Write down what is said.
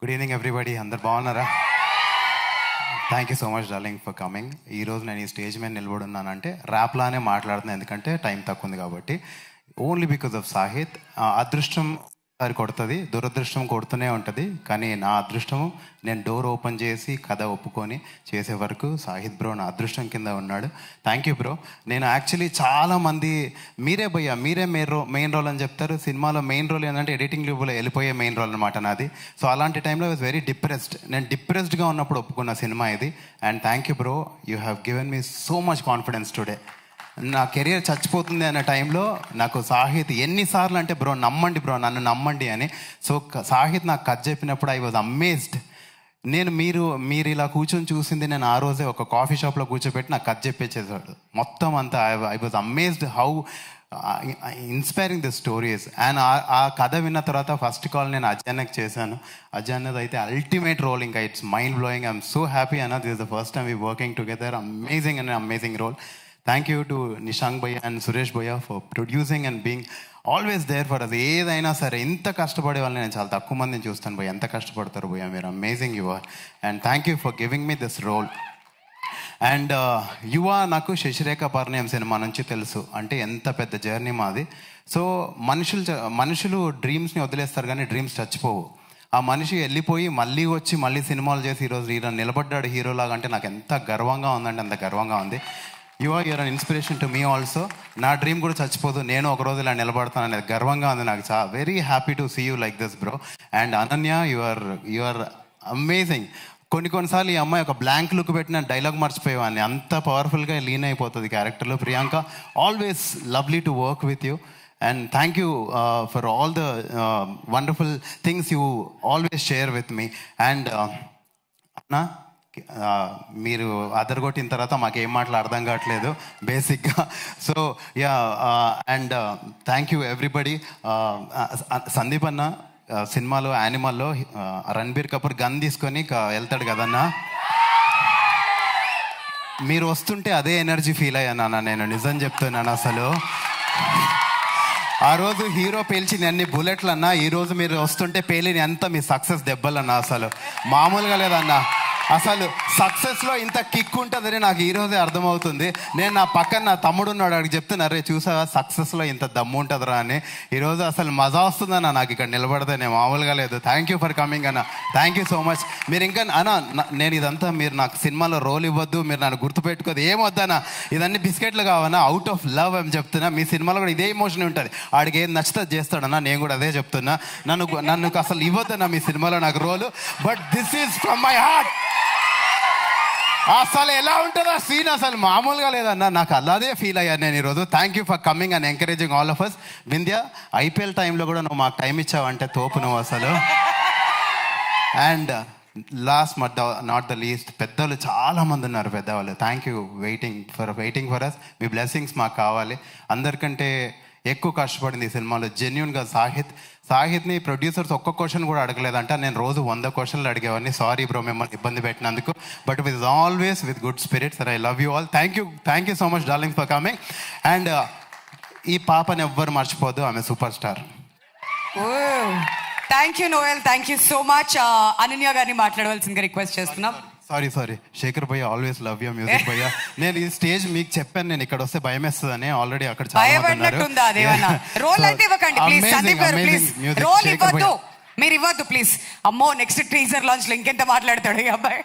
Good evening everybody, అందరు బాగున్నారా? Thank you so much darling for coming. ఈరోజు నేను ఈ స్టేజ్ మీద నిలబడున్నానంటే ర్యాప్లానే మాట్లాడుతున్నాను, ఎందుకంటే టైం తక్కువ ఉంది కాబట్టి. Only because of Sahith. అదృష్టం ఒకసారి కొడుతుంది, దురదృష్టం కొడుతూనే ఉంటుంది. కానీ నా అదృష్టము, నేను డోర్ ఓపెన్ చేసి కథ ఒప్పుకొని చేసే వరకు సాహిత్ బ్రో నా అదృష్టం కింద ఉన్నాడు. Thank you bro. నేను యాక్చువల్లీ చాలామంది మీరే భయ్యా, మీరే మెయిన్ రోల్ అని చెప్తారు. సినిమాలో మెయిన్ రోల్ ఏంటంటే ఎడిటింగ్ రూమ్లో వెళ్ళిపోయే మెయిన్ రోల్ అనమాట నాది. సో అలాంటి టైంలో వాజ్ వెరీ డిప్రెస్డ్. నేను డిప్రెస్డ్గా ఉన్నప్పుడు ఒప్పుకున్న సినిమా ఇది. And thank you bro, you have given me so much confidence today. నా కెరియర్ చచ్చిపోతుంది అనే టైంలో నాకు సాహిత్ ఎన్నిసార్లు అంటే బ్రో నమ్మండి బ్రో, నన్ను నమ్మండి అని. సో సాహిత్ నాకు కథ చెప్పినప్పుడు ఐ వాజ్ అమేజ్డ్. నేను మీరు ఇలా కూర్చొని చూసింది నేను ఆ రోజే ఒక కాఫీ షాప్లో కూర్చోబెట్టి నాకు కథ చెప్పేసేసాడు మొత్తం అంతా. I was amazed how inspiring the stories. And ఆ కథ విన్న తర్వాత ఫస్ట్ కాల్ నేను అజయన్నకి చేశాను. అజయన్నది అయితే అల్టిమేట్ రోల్, ఇంకా it's mind blowing. I'm so happy అన్న, this is the first time we working together. Amazing and amazing role. Thank you to Nishank bhaiya and Suresh bhaiya for producing and being always there for us. ఏదైనా సరే ఇంత కష్టపడే వాళ్ళని నేను చాలా తక్కువ మందిని చూస్తాను భయ్య. ఎంత కష్టపడతారు భయ్య మీరు, amazing you are. And thank you for giving me this role. And యువ నాకు శశిరేఖ పరిణయం సినిమా నుంచి తెలుసు, అంటే ఎంత పెద్ద జర్నీ మాది. సో మనుషులు డ్రీమ్స్ని వదిలేస్తారు కానీ డ్రీమ్స్ చచ్చిపోవు. ఆ మనిషి వెళ్ళిపోయి మళ్ళీ వచ్చి మళ్ళీ సినిమాలు చేసి ఈరోజు నిలబడ్డాడు హీరోలాగా అంటే నాకు ఎంత గర్వంగా ఉందంటే అంత గర్వంగా ఉంది. You are an inspiration to me also. నా డ్రీమ్ కూడా చచ్చిపోదు, నేను ఒకరోజు ఇలా నిలబడతాను అనేది గర్వంగా ఉంది నాకు. Very happy to see you like this bro. And Ananya, you are amazing. కొన్నిసార్లు ఈ అమ్మాయి ఒక బ్లాంక్ లుక్ పెట్టిన డైలాగ్ మర్చిపోయేవాడిని, అంత పవర్ఫుల్గా లీన్ అయిపోతుంది క్యారెక్టర్లో. Priyanka, always lovely to work with you. And thank you for all the wonderful things you always share with me. And అన్నా, మీరు అదరగొట్టిన తర్వాత మాకేం మాటలు అర్థం కావట్లేదు బేసిక్గా. So yeah, and thank you everybody. Sandeep అన్న సినిమాలో యానిమల్లో రణబీర్ కపూర్ గన్ తీసుకొని వెళ్తాడు కదన్నా, మీరు వస్తుంటే అదే ఎనర్జీ ఫీల్ అయ్యాను నేను, నిజం చెప్తున్నాను. అసలు ఆ రోజు హీరో పేల్చిన అన్ని బుల్లెట్లు అన్నా, ఈరోజు మీరు వస్తుంటే పేలిని అంతా మీ సక్సెస్ దెబ్బలన్నా. అసలు మామూలుగా లేదన్నా. అసలు సక్సెస్లో ఇంత కిక్ ఉంటుందని నాకు ఈరోజే అర్థమవుతుంది. నేను నా పక్కన నా తమ్ముడు ఉన్నాడు, అడిగి చెప్తున్నా, రే చూసావా సక్సెస్లో ఇంత దమ్ము ఉంటుందిరా అని. ఈరోజు అసలు మజా వస్తుందన్న నాకు ఇక్కడ నిలబడితేనే, మామూలుగా లేదు. థ్యాంక్ యూ ఫర్ కమింగ్ అన్న, థ్యాంక్ యూ సో మచ్. మీరు ఇంకా అన్న, నేను ఇదంతా మీరు నాకు సినిమాలో రోల్ ఇవ్వద్దు, మీరు నన్ను గుర్తుపెట్టుకోదు, ఏమొద్దన్నా, ఇదన్నీ బిస్కెట్లు కావన్నా, అవుట్ ఆఫ్ లవ్ అని చెప్తున్నా. మీ సినిమాలో కూడా ఇదే ఎమోషన్ ఉంటుంది, ఆడికి ఏం నచ్చితే చేస్తాడన్నా, నేను కూడా అదే చెప్తున్నా. నన్ను అసలు ఇవ్వద్దన్నా మీ సినిమాలో నాకు role, but this is from my heart. అసలు ఎలా ఉంటుందో సీన్ అసలు మామూలుగా లేదన్నా, నాకు అలాగే ఫీల్ అయ్యాను నేను ఈరోజు. Thank you for coming and encouraging all of us. Vindhya, IPL టైంలో కూడా నువ్వు మాకు టైం ఇచ్చావంటే తోపు నువ్వు అసలు. And last but not the least, పెద్దలు చాలామంది ఉన్నారు పెద్దవాళ్ళు. Thank you waiting for us. మీ బ్లెస్సింగ్స్ మాకు కావాలి. అందరికంటే ఎక్కువ కష్టపడింది ఈ సినిమాలో జెన్యున్గా సాహిత్ని ప్రొడ్యూసర్స్ ఒక్క క్వశ్చన్ కూడా అడగలేదంట. నేను రోజు 100 క్వశ్చన్లు అడిగేవాడిని. సారీ బ్రో మిమ్మల్ని ఇబ్బంది పెట్టినందుకు, but with always with good spirits. I love you all. Thank you so much darling for coming. And ఈ పాపని ఎవ్వరు మర్చిపోదు, ఆమె super star. Thank you Noel, thank you so much. Ananya గారిని మాట్లాడవలసిందిగా రిక్వెస్ట్ చేస్తున్నాం. సారీ శేఖర్ భయ్య, ఆల్వేస్ లవ్ యూ మ్యూజిక్ భయ్య. నేను ఈ స్టేజ్ మీకు చెప్పాను, నేను ఇక్కడ వస్తే భయం వేస్తుందని. ఆల్రెడీ అక్కడ రోల్ అయితే ఇవ్వకండి ప్లీజ్. సందీప్ గారు ప్లీజ్ రోల్ ఇవ్వద్దు, మీరు ఇవ్వద్దు ప్లీజ్. అమ్మో, నెక్స్ట్ టీజర్ లాంచ్ లో ఇంకెంత మాట్లాడతాడు ఈ అబ్బాయి.